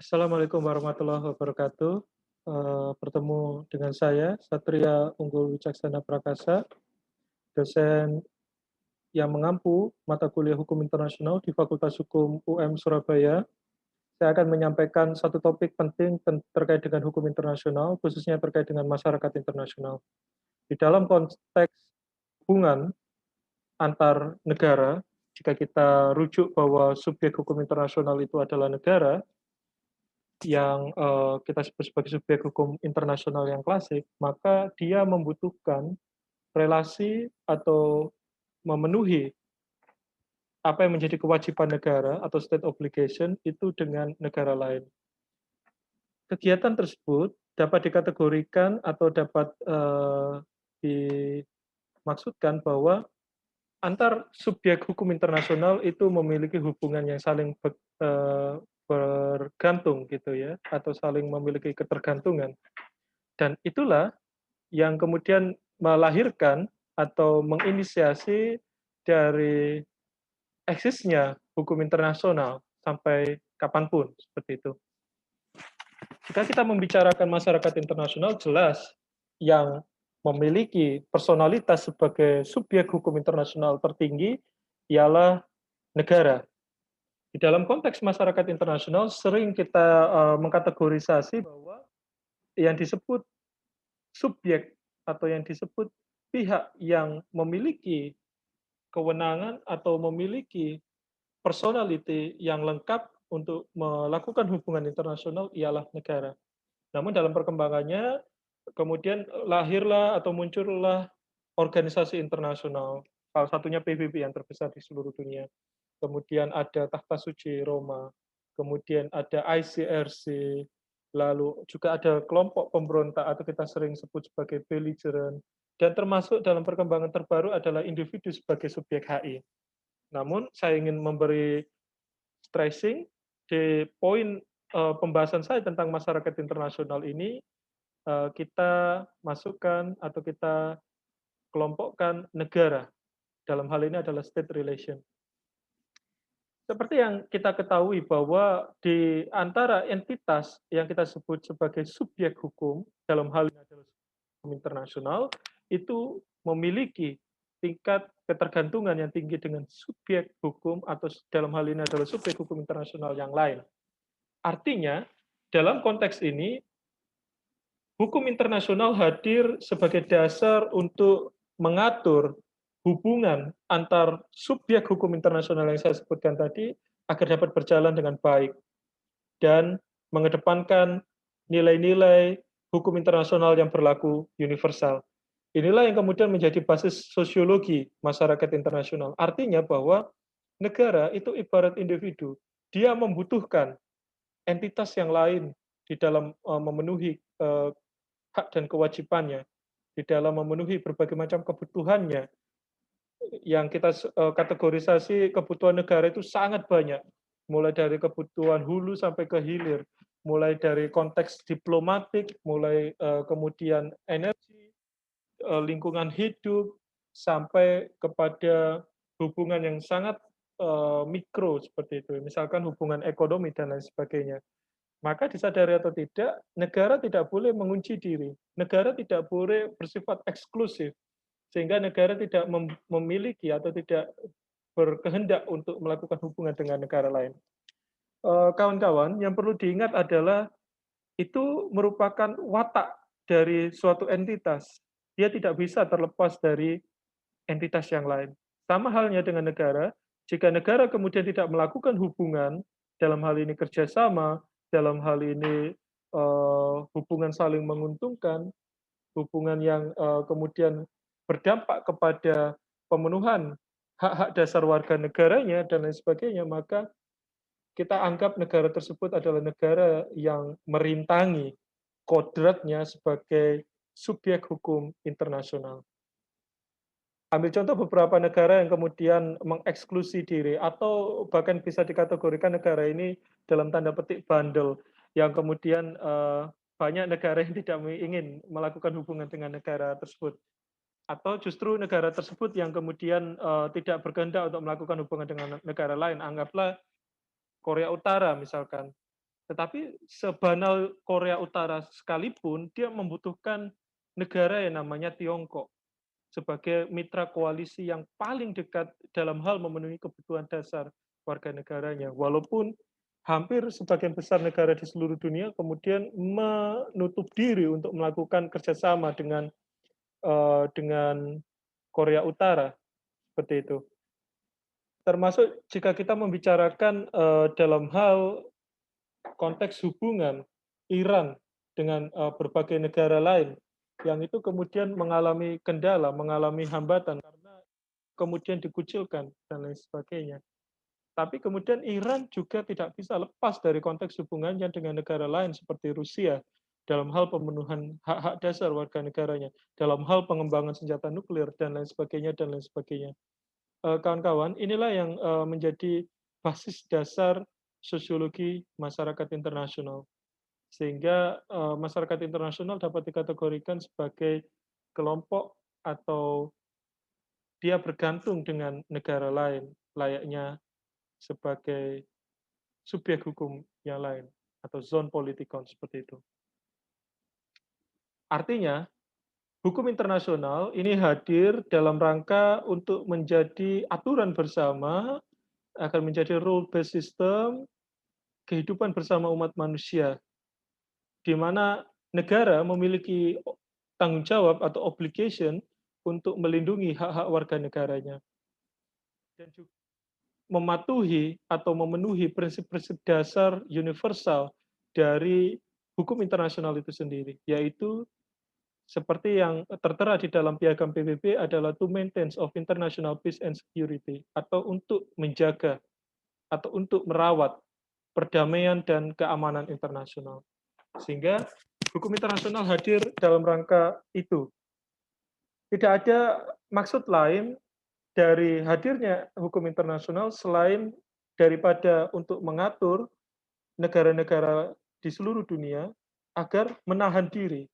Assalamualaikum warahmatullahi wabarakatuh. Bertemu dengan saya, Satria Unggul Wicaksana Prakasa, dosen yang mengampu mata kuliah Hukum Internasional di Fakultas Hukum UM Surabaya. Saya akan menyampaikan satu topik penting terkait dengan hukum internasional, khususnya terkait dengan masyarakat internasional. Di dalam konteks hubungan antar negara, jika kita rujuk bahwa subjek hukum internasional itu adalah negara, yang kita sebut sebagai subjek hukum internasional yang klasik, maka dia membutuhkan relasi atau memenuhi apa yang menjadi kewajiban negara atau state obligation itu dengan negara lain. Kegiatan tersebut dapat dikategorikan atau dapat dimaksudkan bahwa antar subjek hukum internasional itu memiliki hubungan yang saling bergantung gitu ya, atau saling memiliki ketergantungan. Dan itulah yang kemudian melahirkan atau menginisiasi dari eksisnya hukum internasional sampai kapanpun, seperti itu. Jika kita membicarakan masyarakat internasional, jelas yang memiliki personalitas sebagai subjek hukum internasional tertinggi ialah negara. Di dalam konteks masyarakat internasional sering kita mengkategorisasi bahwa yang disebut subjek atau yang disebut pihak yang memiliki kewenangan atau memiliki personality yang lengkap untuk melakukan hubungan internasional ialah negara. Namun dalam perkembangannya kemudian lahirlah atau muncullah organisasi internasional, salah satunya PBB yang terbesar di seluruh dunia. Kemudian ada Takhta Suci Roma, kemudian ada ICRC, lalu juga ada kelompok pemberontak atau kita sering sebut sebagai belligerent, dan termasuk dalam perkembangan terbaru adalah individu sebagai subjek HI. Namun saya ingin memberi stressing di poin pembahasan saya tentang masyarakat internasional ini, kita masukkan atau kita kelompokkan negara. Dalam hal ini adalah state relation. Seperti yang kita ketahui bahwa di antara entitas yang kita sebut sebagai subjek hukum, dalam hal ini adalah hukum internasional, itu memiliki tingkat ketergantungan yang tinggi dengan subjek hukum atau dalam hal ini adalah subjek hukum internasional yang lain. Artinya, dalam konteks ini, hukum internasional hadir sebagai dasar untuk mengatur hubungan antar subjek hukum internasional yang saya sebutkan tadi agar dapat berjalan dengan baik dan mengedepankan nilai-nilai hukum internasional yang berlaku universal. Inilah yang kemudian menjadi basis sosiologi masyarakat internasional. Artinya bahwa negara itu ibarat individu. Dia membutuhkan entitas yang lain di dalam memenuhi hak dan kewajibannya, di dalam memenuhi berbagai macam kebutuhannya. Yang kita kategorisasi kebutuhan negara itu sangat banyak, mulai dari kebutuhan hulu sampai ke hilir, mulai dari konteks diplomatik, mulai kemudian energi, lingkungan hidup, sampai kepada hubungan yang sangat mikro seperti itu, misalkan hubungan ekonomi dan lain sebagainya. Maka disadari atau tidak, negara tidak boleh mengunci diri, negara tidak boleh bersifat eksklusif, sehingga negara tidak memiliki atau tidak berkehendak untuk melakukan hubungan dengan negara lain. Kawan-kawan, yang perlu diingat adalah itu merupakan watak dari suatu entitas. Dia tidak bisa terlepas dari entitas yang lain. Sama halnya dengan negara, jika negara kemudian tidak melakukan hubungan, dalam hal ini kerjasama, dalam hal ini hubungan saling menguntungkan, hubungan yang kemudian berdampak kepada pemenuhan hak-hak dasar warga negaranya dan lain sebagainya, maka kita anggap negara tersebut adalah negara yang merintangi kodratnya sebagai subjek hukum internasional. Ambil contoh beberapa negara yang kemudian mengeksklusi diri atau bahkan bisa dikategorikan negara ini dalam tanda petik bandel, yang kemudian banyak negara yang tidak ingin melakukan hubungan dengan negara tersebut. Atau justru negara tersebut yang kemudian tidak berkehendak untuk melakukan hubungan dengan negara lain. Anggaplah Korea Utara misalkan. Tetapi sebanal Korea Utara sekalipun, dia membutuhkan negara yang namanya Tiongkok sebagai mitra koalisi yang paling dekat dalam hal memenuhi kebutuhan dasar warga negaranya. Walaupun hampir sebagian besar negara di seluruh dunia kemudian menutup diri untuk melakukan kerjasama dengan Korea Utara, seperti itu. Termasuk jika kita membicarakan dalam hal konteks hubungan Iran dengan berbagai negara lain, yang itu kemudian mengalami kendala, mengalami hambatan karena kemudian dikucilkan dan lain sebagainya. Tapi kemudian Iran juga tidak bisa lepas dari konteks hubungannya dengan negara lain seperti Rusia dalam hal pemenuhan hak-hak dasar warga negaranya, dalam hal pengembangan senjata nuklir dan lain sebagainya dan lain sebagainya. Kawan-kawan, inilah yang menjadi basis dasar sosiologi masyarakat internasional. Sehingga masyarakat internasional dapat dikategorikan sebagai kelompok atau dia bergantung dengan negara lain, layaknya sebagai subjek hukum yang lain atau zon politikon seperti itu. Artinya, hukum internasional ini hadir dalam rangka untuk menjadi aturan bersama, akan menjadi rule-based system kehidupan bersama umat manusia, di mana negara memiliki tanggung jawab atau obligation untuk melindungi hak-hak warga negaranya dan juga mematuhi atau memenuhi prinsip-prinsip dasar universal dari hukum internasional itu sendiri, yaitu seperti yang tertera di dalam piagam PBB adalah to maintain of international peace and security, atau untuk menjaga atau untuk merawat perdamaian dan keamanan internasional. Sehingga hukum internasional hadir dalam rangka itu. Tidak ada maksud lain dari hadirnya hukum internasional selain daripada untuk mengatur negara-negara di seluruh dunia agar menahan diri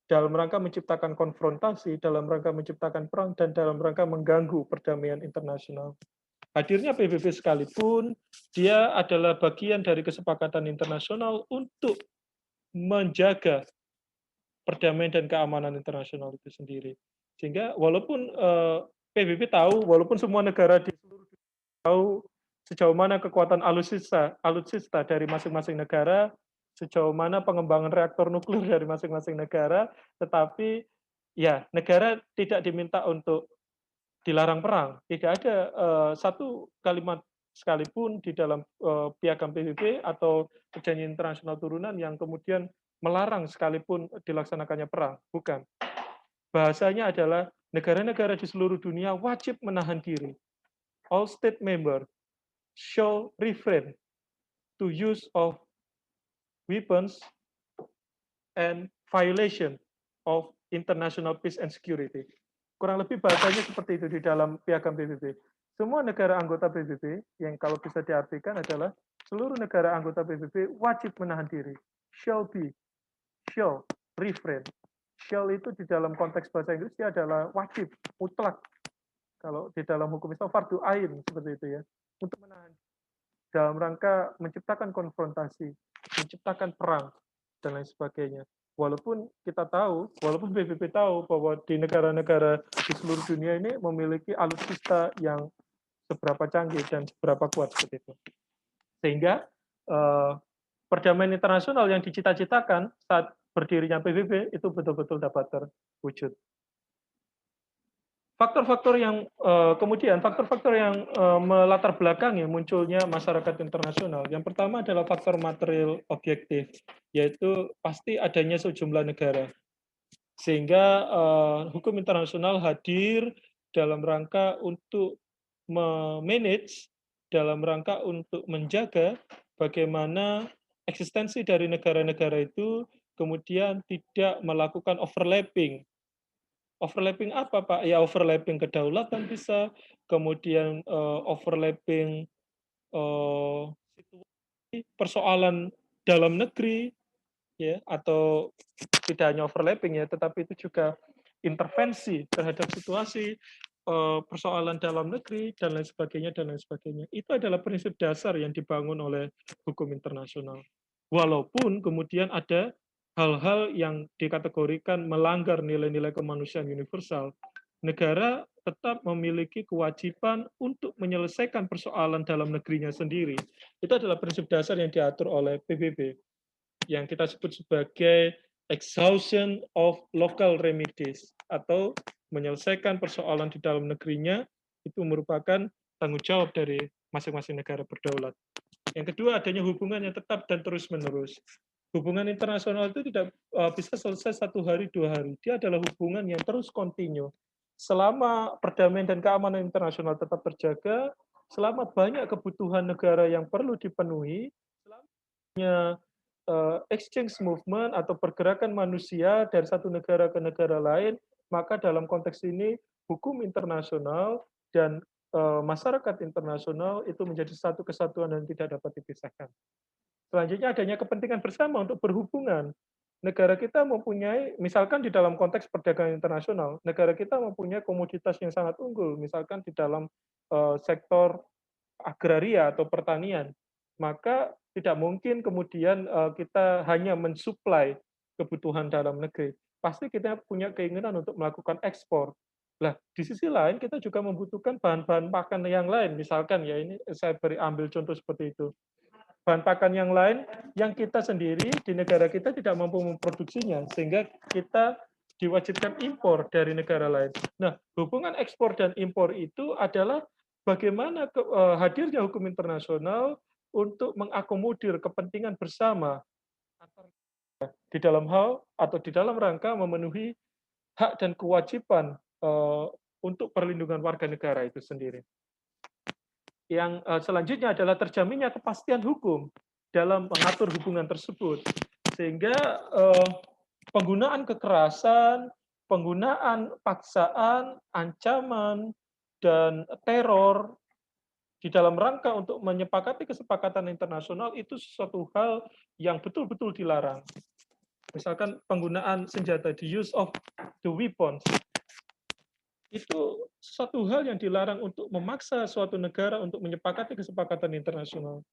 dalam rangka menciptakan konfrontasi, dalam rangka menciptakan perang, dan dalam rangka mengganggu perdamaian internasional. Hadirnya PBB sekalipun, dia adalah bagian dari kesepakatan internasional untuk menjaga perdamaian dan keamanan internasional itu sendiri. Sehingga walaupun PBB tahu, walaupun semua negara di seluruh dunia tahu sejauh mana kekuatan alutsista dari masing-masing negara, sejauh mana pengembangan reaktor nuklir dari masing-masing negara, tetapi ya negara tidak diminta untuk dilarang perang. Tidak ada satu kalimat sekalipun di dalam piagam PBB atau perjanjian internasional turunan yang kemudian melarang sekalipun dilaksanakannya perang. Bukan. Bahasanya adalah negara-negara di seluruh dunia wajib menahan diri. All state member shall refrain to use of weapons and violation of international peace and security. Kurang lebih bahasanya seperti itu di dalam piagam PBB. Semua negara anggota PBB yang kalau bisa diartikan adalah seluruh negara anggota PBB wajib menahan diri. Shall be, shall, refrain. Shall itu di dalam konteks bahasa Inggrisnya adalah wajib, mutlak. Kalau di dalam hukum Islam fardu ain seperti itu ya. Untuk menahan dalam rangka menciptakan konfrontasi, menciptakan perang dan lain sebagainya. Walaupun kita tahu, walaupun PBB tahu bahwa di negara-negara di seluruh dunia ini memiliki alutsista yang seberapa canggih dan seberapa kuat seperti itu. Sehingga perdamaian internasional yang dicita-citakan saat berdirinya PBB itu betul-betul dapat terwujud. Faktor-faktor yang faktor-faktor yang melatar belakangi munculnya masyarakat internasional. Yang pertama adalah faktor material objektif, yaitu pasti adanya sejumlah negara. Sehingga hukum internasional hadir dalam rangka untuk memanage, dalam rangka untuk menjaga bagaimana eksistensi dari negara-negara itu kemudian tidak melakukan overlapping. Overlapping apa, Pak? Ya overlapping kedaulatan bisa, kemudian overlapping situasi, persoalan dalam negeri, ya, atau tidak hanya overlapping ya, tetapi itu juga intervensi terhadap situasi persoalan dalam negeri dan lain sebagainya dan lain sebagainya. Itu adalah prinsip dasar yang dibangun oleh hukum internasional. Walaupun kemudian ada hal-hal yang dikategorikan melanggar nilai-nilai kemanusiaan universal, negara tetap memiliki kewajiban untuk menyelesaikan persoalan dalam negerinya sendiri. Itu adalah prinsip dasar yang diatur oleh PBB, yang kita sebut sebagai exhaustion of local remedies, atau menyelesaikan persoalan di dalam negerinya itu merupakan tanggung jawab dari masing-masing negara berdaulat. Yang kedua, adanya hubungan yang tetap dan terus-menerus. Hubungan internasional itu tidak bisa selesai 1 hari, 2 hari. Dia adalah hubungan yang terus kontinu. Selama perdamaian dan keamanan internasional tetap terjaga, selama banyak kebutuhan negara yang perlu dipenuhi, selamanya exchange movement atau pergerakan manusia dari satu negara ke negara lain, maka dalam konteks ini hukum internasional dan masyarakat internasional itu menjadi satu kesatuan dan tidak dapat dipisahkan. Selanjutnya adanya kepentingan bersama untuk berhubungan. Negara kita mempunyai, misalkan di dalam konteks perdagangan internasional, negara kita mempunyai komoditas yang sangat unggul, misalkan di dalam sektor agraria atau pertanian, maka tidak mungkin kemudian kita hanya mensuplai kebutuhan dalam negeri. Pasti kita punya keinginan untuk melakukan ekspor. Lah, di sisi lain kita juga membutuhkan bahan-bahan pakan yang lain. Misalkan ya, ini saya ambil contoh seperti itu. Bahan pakan yang lain yang kita sendiri di negara kita tidak mampu memproduksinya, sehingga kita diwajibkan impor dari negara lain. Nah, hubungan ekspor dan impor itu adalah bagaimana hadirnya hukum internasional untuk mengakomodir kepentingan bersama di dalam hal atau di dalam rangka memenuhi hak dan kewajiban untuk perlindungan warga negara itu sendiri. Yang selanjutnya adalah terjaminnya kepastian hukum dalam mengatur hubungan tersebut, sehingga penggunaan kekerasan, penggunaan paksaan, ancaman, dan teror di dalam rangka untuk menyepakati kesepakatan internasional itu sesuatu hal yang betul-betul dilarang. Misalkan penggunaan senjata, the use of the weapons, itu suatu hal yang dilarang untuk memaksa suatu negara untuk menyepakati kesepakatan internasional.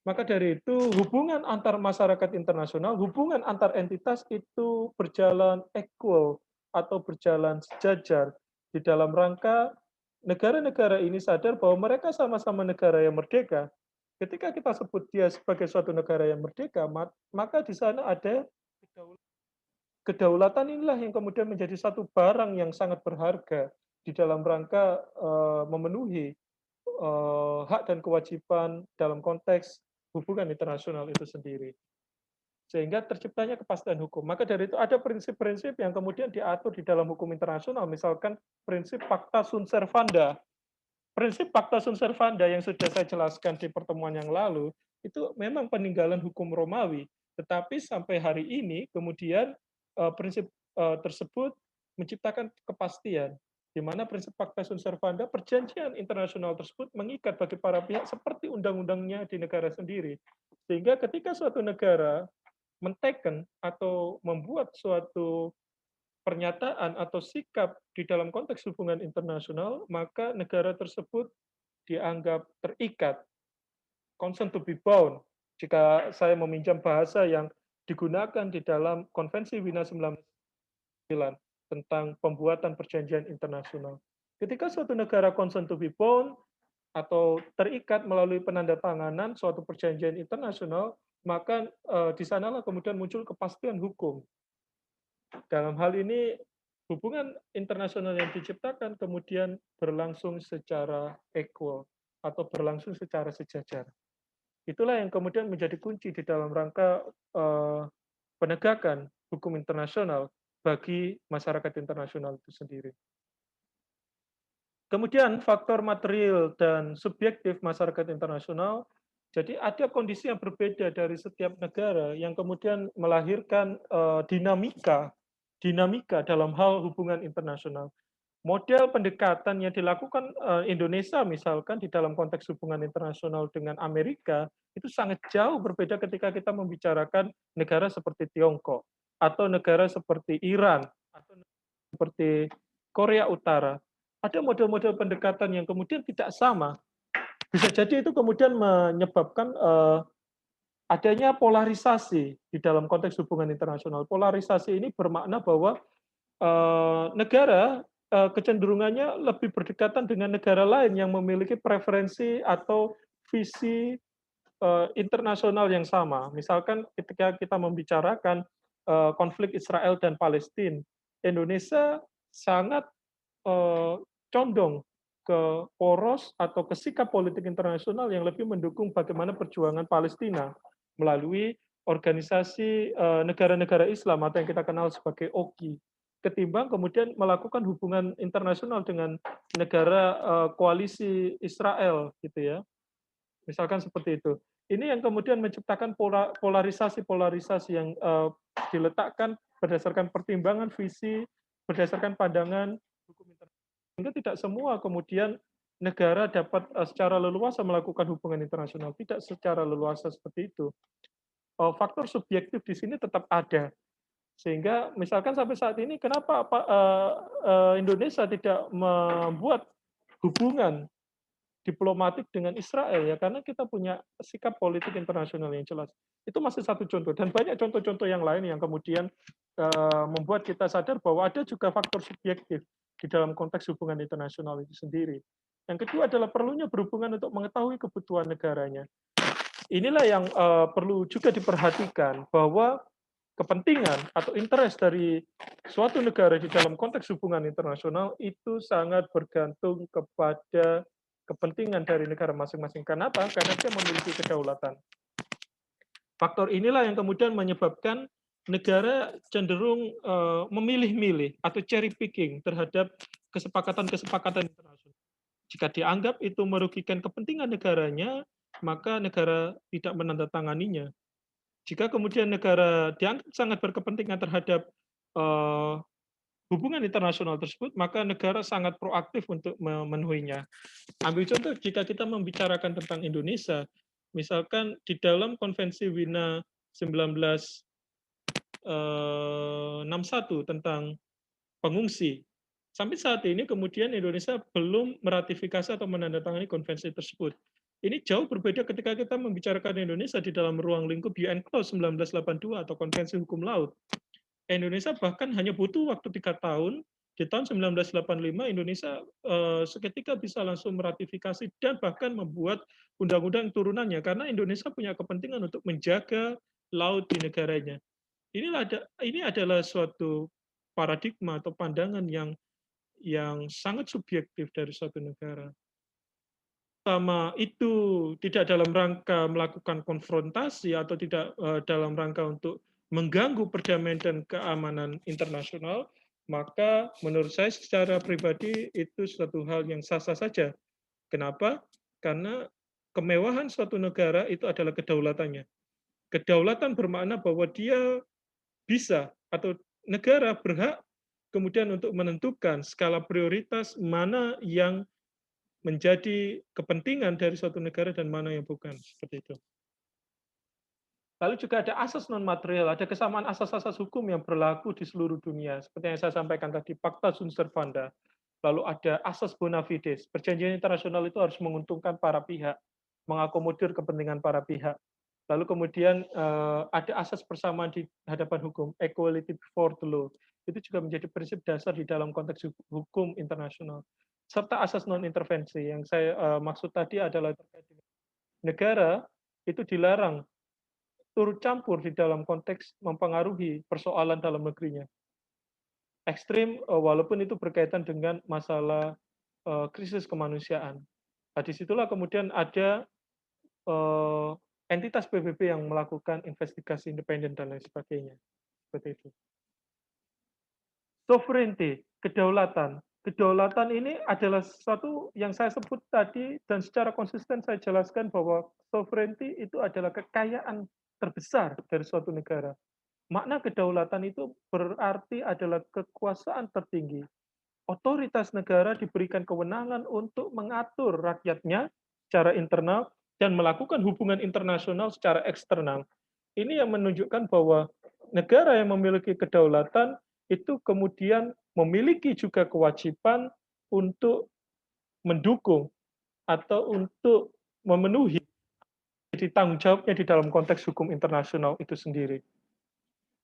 Maka dari itu, hubungan antar masyarakat internasional, hubungan antar entitas itu berjalan equal atau berjalan sejajar di dalam rangka negara-negara ini sadar bahwa mereka sama-sama negara yang merdeka. Ketika kita sebut dia sebagai suatu negara yang merdeka, maka di sana ada kedaulatan inilah yang kemudian menjadi satu barang yang sangat berharga di dalam rangka memenuhi hak dan kewajiban dalam konteks hubungan internasional itu sendiri. Sehingga terciptanya kepastian hukum. Maka dari itu ada prinsip-prinsip yang kemudian diatur di dalam hukum internasional, misalkan prinsip Pacta Sunt Servanda. Prinsip Pacta Sunt Servanda yang sudah saya jelaskan di pertemuan yang lalu, itu memang peninggalan hukum Romawi. Tetapi sampai hari ini kemudian prinsip tersebut menciptakan kepastian, di mana prinsip Pacta Sunt Servanda, perjanjian internasional tersebut mengikat bagi para pihak seperti undang-undangnya di negara sendiri. Sehingga ketika suatu negara menteken atau membuat suatu pernyataan atau sikap di dalam konteks hubungan internasional, maka negara tersebut dianggap terikat, consent to be bound. Jika saya meminjam bahasa yang digunakan di dalam Konvensi Wina 1999 tentang pembuatan perjanjian internasional. Ketika suatu negara consent to be bound atau terikat melalui penandatanganan suatu perjanjian internasional, maka di sanalah kemudian muncul kepastian hukum. Dalam hal ini, hubungan internasional yang diciptakan kemudian berlangsung secara equal atau berlangsung secara sejajar. Itulah yang kemudian menjadi kunci di dalam rangka penegakan hukum internasional bagi masyarakat internasional itu sendiri. Kemudian faktor material dan subjektif masyarakat internasional, jadi ada kondisi yang berbeda dari setiap negara yang kemudian melahirkan dinamika dalam hal hubungan internasional. Model pendekatan yang dilakukan Indonesia misalkan di dalam konteks hubungan internasional dengan Amerika itu sangat jauh berbeda ketika kita membicarakan negara seperti Tiongkok atau negara seperti Iran atau seperti Korea Utara. ada model-model pendekatan yang kemudian tidak sama. Bisa jadi itu kemudian menyebabkan adanya polarisasi di dalam konteks hubungan internasional. Polarisasi ini bermakna bahwa negara kecenderungannya lebih berdekatan dengan negara lain yang memiliki preferensi atau visi internasional yang sama. Misalkan ketika kita membicarakan konflik Israel dan Palestina, Indonesia sangat eee, condong ke poros atau ke sikap politik internasional yang lebih mendukung bagaimana perjuangan Palestina melalui organisasi negara-negara Islam atau yang kita kenal sebagai OKI, ketimbang kemudian melakukan hubungan internasional dengan negara koalisi Israel gitu ya. Misalkan seperti itu. Ini yang kemudian menciptakan polarisasi-polarisasi yang diletakkan berdasarkan pertimbangan visi, berdasarkan pandangan hukum internasional. Sehingga tidak semua kemudian negara dapat secara leluasa melakukan hubungan internasional, tidak secara leluasa seperti itu. Faktor subjektif di sini tetap ada. Sehingga misalkan sampai saat ini kenapa Indonesia tidak membuat hubungan diplomatik dengan Israel ya, karena kita punya sikap politik internasional yang jelas. Itu masih satu contoh dan banyak contoh-contoh yang lain yang kemudian, membuat kita sadar bahwa ada juga faktor subjektif di dalam konteks hubungan internasional itu sendiri. Yang kedua adalah perlunya berhubungan untuk mengetahui kebutuhan negaranya. Inilah yang, perlu juga diperhatikan bahwa kepentingan atau interest dari suatu negara di dalam konteks hubungan internasional itu sangat bergantung kepada kepentingan dari negara masing-masing. Kenapa? Karena dia memiliki kedaulatan. Faktor inilah yang kemudian menyebabkan negara cenderung memilih-milih atau cherry picking terhadap kesepakatan-kesepakatan internasional. Jika dianggap itu merugikan kepentingan negaranya, maka negara tidak menandatanganinya. Jika kemudian negara dianggap sangat berkepentingan terhadap eh, hubungan internasional tersebut, maka negara sangat proaktif untuk memenuhinya. Ambil contoh jika kita membicarakan tentang Indonesia, misalkan di dalam Konvensi Wina 1961 tentang pengungsi, sampai saat ini kemudian Indonesia belum meratifikasi atau menandatangani konvensi tersebut. Ini jauh berbeda ketika kita membicarakan Indonesia di dalam ruang lingkup UN Clause 1982 atau Konvensi Hukum Laut. Indonesia bahkan hanya butuh waktu 3 tahun. Di tahun 1985 Indonesia seketika bisa langsung meratifikasi dan bahkan membuat undang-undang turunannya karena Indonesia punya kepentingan untuk menjaga laut di negaranya. Ini adalah suatu paradigma atau pandangan yang sangat subjektif dari suatu negara. Sama itu tidak dalam rangka melakukan konfrontasi atau tidak dalam rangka untuk mengganggu perdamaian dan keamanan internasional, maka menurut saya secara pribadi itu suatu hal yang sah-sah saja. Kenapa? Karena kemewahan suatu negara itu adalah kedaulatannya. Kedaulatan bermakna bahwa dia bisa atau negara berhak kemudian untuk menentukan skala prioritas mana yang menjadi kepentingan dari suatu negara dan mana yang bukan, seperti itu. Lalu juga ada asas non material, ada kesamaan asas-asas hukum yang berlaku di seluruh dunia, seperti yang saya sampaikan tadi, Pacta Sunt Servanda. Lalu ada asas bona fides, perjanjian internasional itu harus menguntungkan para pihak, mengakomodir kepentingan para pihak. Lalu kemudian ada asas persamaan di hadapan hukum, equality before the law. Itu juga menjadi prinsip dasar di dalam konteks hukum internasional. Serta asas non intervensi yang saya maksud tadi adalah terkait dengan negara itu dilarang turut campur di dalam konteks mempengaruhi persoalan dalam negerinya. Ekstrim walaupun itu berkaitan dengan masalah krisis kemanusiaan. Nah, disitulah kemudian ada eh, entitas PBB yang melakukan investigasi independen dan lain sebagainya. Seperti itu. Sovereignty, kedaulatan. Kedaulatan ini adalah sesuatu yang saya sebut tadi dan secara konsisten saya jelaskan bahwa sovereignty itu adalah kekayaan terbesar dari suatu negara. Makna kedaulatan itu berarti adalah kekuasaan tertinggi. Otoritas negara diberikan kewenangan untuk mengatur rakyatnya secara internal dan melakukan hubungan internasional secara eksternal. Ini yang menunjukkan bahwa negara yang memiliki kedaulatan itu kemudian memiliki juga kewajiban untuk mendukung atau untuk memenuhi jadi tanggung jawabnya di dalam konteks hukum internasional itu sendiri.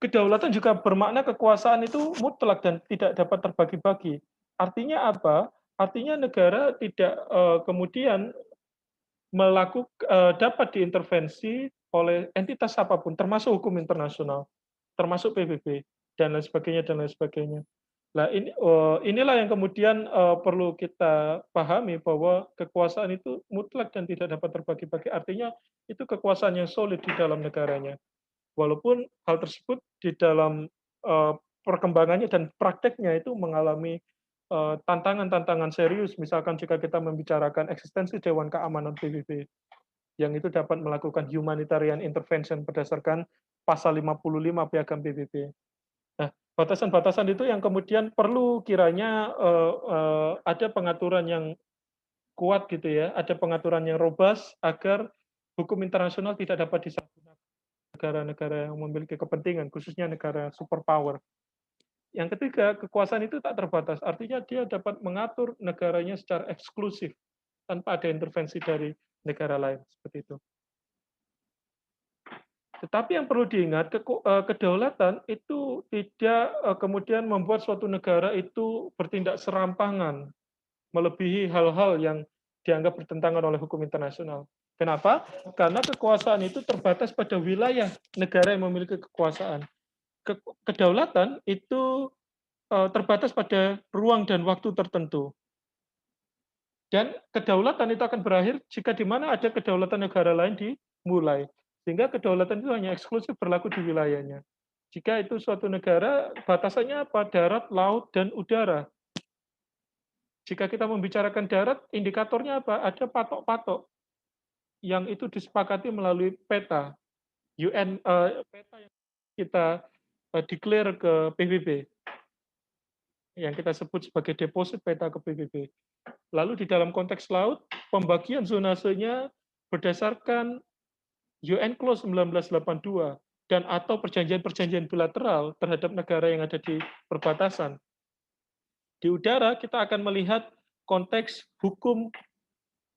Kedaulatan juga bermakna kekuasaan itu mutlak dan tidak dapat terbagi-bagi. Artinya apa? Artinya negara tidak kemudian dapat diintervensi oleh entitas apapun, termasuk hukum internasional, termasuk PBB dan lain sebagainya dan lain sebagainya. Nah, inilah yang kemudian perlu kita pahami bahwa kekuasaan itu mutlak dan tidak dapat terbagi-bagi. Artinya itu kekuasaan yang solid di dalam negaranya. Walaupun hal tersebut di dalam perkembangannya dan prakteknya itu mengalami tantangan-tantangan serius. Misalkan jika kita membicarakan eksistensi Dewan Keamanan PBB, yang itu dapat melakukan humanitarian intervention berdasarkan pasal 55 Piagam PBB. Nah, batasan-batasan itu yang kemudian perlu kiranya ada pengaturan yang kuat gitu ya, ada pengaturan yang robust agar hukum internasional tidak dapat disalahgunakan negara-negara yang memiliki kepentingan, khususnya negara superpower. Yang ketiga, kekuasaan itu tak terbatas, artinya dia dapat mengatur negaranya secara eksklusif tanpa ada intervensi dari negara lain, seperti itu. Tetapi yang perlu diingat, kedaulatan itu tidak kemudian membuat suatu negara itu bertindak serampangan, melebihi hal-hal yang dianggap bertentangan oleh hukum internasional. Kenapa? Karena kekuasaan itu terbatas pada wilayah negara yang memiliki kekuasaan. Kedaulatan itu terbatas pada ruang dan waktu tertentu. Dan kedaulatan itu akan berakhir jika di mana ada kedaulatan negara lain dimulai. Sehingga kedaulatan itu hanya eksklusif berlaku di wilayahnya. Jika itu suatu negara, batasannya apa? Darat, laut, dan udara. Jika kita membicarakan darat, indikatornya apa? Ada patok-patok yang itu disepakati melalui peta UN, peta yang kita declare ke PBB, yang kita sebut sebagai deposit peta ke PBB. Lalu di dalam konteks laut, pembagian zonasenya berdasarkan UN Clause 1982 dan atau perjanjian-perjanjian bilateral terhadap negara yang ada di perbatasan. Di udara kita akan melihat konteks hukum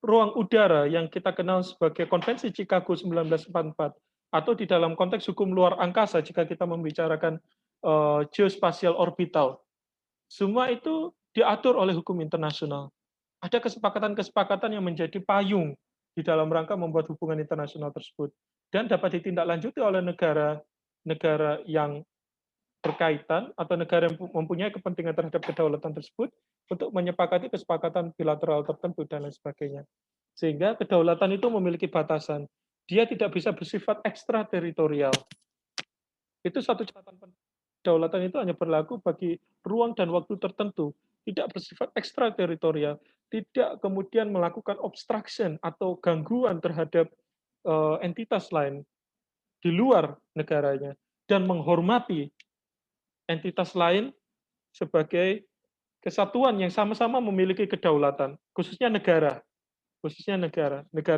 ruang udara yang kita kenal sebagai Konvensi Chicago 1944 atau di dalam konteks hukum luar angkasa jika kita membicarakan geospatial orbital. Semua itu diatur oleh hukum internasional. Ada kesepakatan-kesepakatan yang menjadi payung di dalam rangka membuat hubungan internasional tersebut dan dapat ditindaklanjuti oleh negara yang berkaitan atau negara yang mempunyai kepentingan terhadap kedaulatan tersebut untuk menyepakati kesepakatan bilateral tertentu dan lain sebagainya. Sehingga kedaulatan itu memiliki batasan. Dia tidak bisa bersifat ekstrateritorial. Itu satu catatan penting. Kedaulatan itu hanya berlaku bagi ruang dan waktu tertentu, tidak bersifat ekstrateritorial, tidak kemudian melakukan obstruction atau gangguan terhadap entitas lain di luar negaranya, dan menghormati entitas lain sebagai kesatuan yang sama-sama memiliki kedaulatan, khususnya negara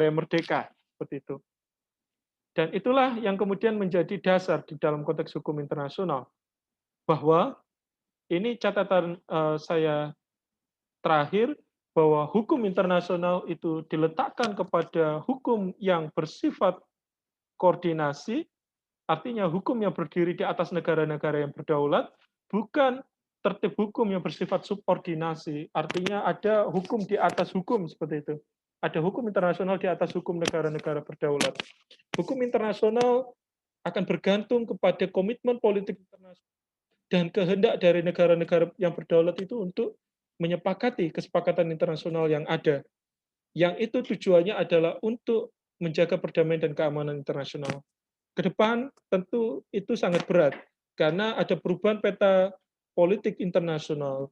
yang merdeka, seperti itu. Dan itulah yang kemudian menjadi dasar di dalam konteks hukum internasional, bahwa ini catatan saya terakhir, bahwa hukum internasional itu diletakkan kepada hukum yang bersifat koordinasi, artinya hukum yang berdiri di atas negara-negara yang berdaulat, bukan tertib hukum yang bersifat subordinasi, artinya ada hukum di atas hukum, seperti itu. Ada hukum internasional di atas hukum negara-negara berdaulat. Hukum internasional akan bergantung kepada komitmen politik internasional dan kehendak dari negara-negara yang berdaulat itu untuk menyepakati kesepakatan internasional yang ada. Yang itu tujuannya adalah untuk menjaga perdamaian dan keamanan internasional. Ke depan tentu itu sangat berat, karena ada perubahan peta politik internasional.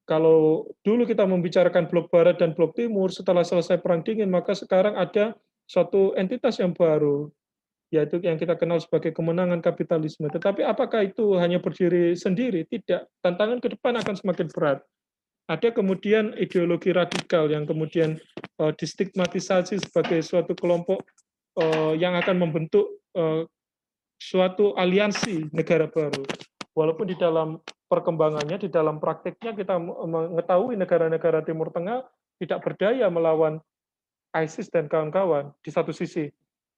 Kalau dulu kita membicarakan blok barat dan blok timur, setelah selesai perang dingin, maka sekarang ada suatu entitas yang baru, yaitu yang kita kenal sebagai kemenangan kapitalisme. Tetapi apakah itu hanya berdiri sendiri? Tidak. Tantangan ke depan akan semakin berat. Ada kemudian ideologi radikal yang kemudian distigmatisasi sebagai suatu kelompok yang akan membentuk suatu aliansi negara baru. Walaupun di dalam perkembangannya di dalam praktiknya kita mengetahui negara-negara Timur Tengah tidak berdaya melawan ISIS dan kawan-kawan di satu sisi.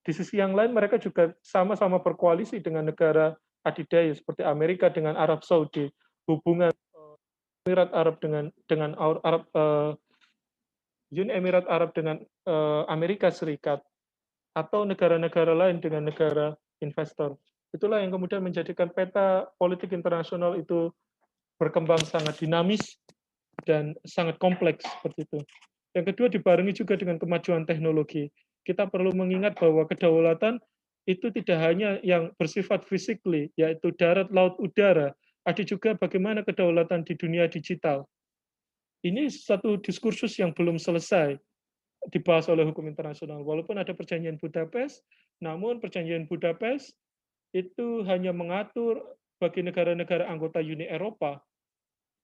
Di sisi yang lain mereka juga sama-sama berkoalisi dengan negara adidaya seperti Amerika dengan Arab Saudi, hubungan Emirat Arab dengan Arab Uni Emirat Arab dengan Amerika Serikat atau negara-negara lain dengan negara investor. Itulah yang kemudian menjadikan peta politik internasional itu berkembang sangat dinamis dan sangat kompleks seperti itu. Yang kedua dibarengi juga dengan kemajuan teknologi. Kita perlu mengingat bahwa kedaulatan itu tidak hanya yang bersifat physically, yaitu darat, laut, udara, ada juga bagaimana kedaulatan di dunia digital. Ini satu diskursus yang belum selesai dibahas oleh hukum internasional. Walaupun ada perjanjian Budapest, namun perjanjian Budapest itu hanya mengatur bagi negara-negara anggota Uni Eropa.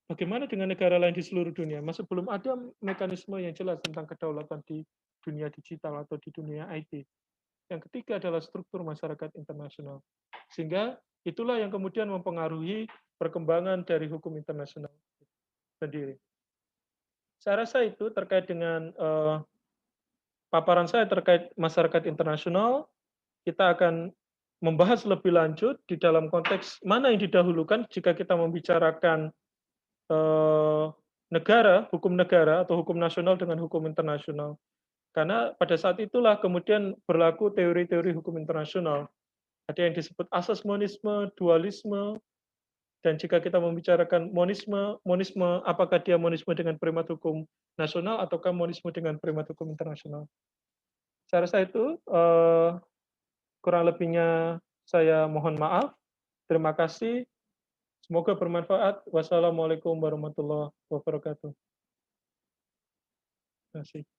Bagaimana dengan negara lain di seluruh dunia? Masih belum ada mekanisme yang jelas tentang kedaulatan di dunia digital atau di dunia IT. Yang ketiga adalah struktur masyarakat internasional. Sehingga itulah yang kemudian mempengaruhi perkembangan dari hukum internasional sendiri. Saya rasa itu terkait dengan paparan saya terkait masyarakat internasional. Kita akan membahas lebih lanjut di dalam konteks mana yang didahulukan jika kita membicarakan negara, hukum negara atau hukum nasional dengan hukum internasional. Karena pada saat itulah kemudian berlaku teori-teori hukum internasional. Ada yang disebut asas monisme, dualisme, dan jika kita membicarakan monisme, monisme apakah dia monisme dengan primat hukum nasional ataukah monisme dengan primat hukum internasional. Saya rasa itu kurang lebihnya saya mohon maaf. Terima kasih. Semoga bermanfaat. Wassalamualaikum warahmatullahi wabarakatuh. Terima kasih.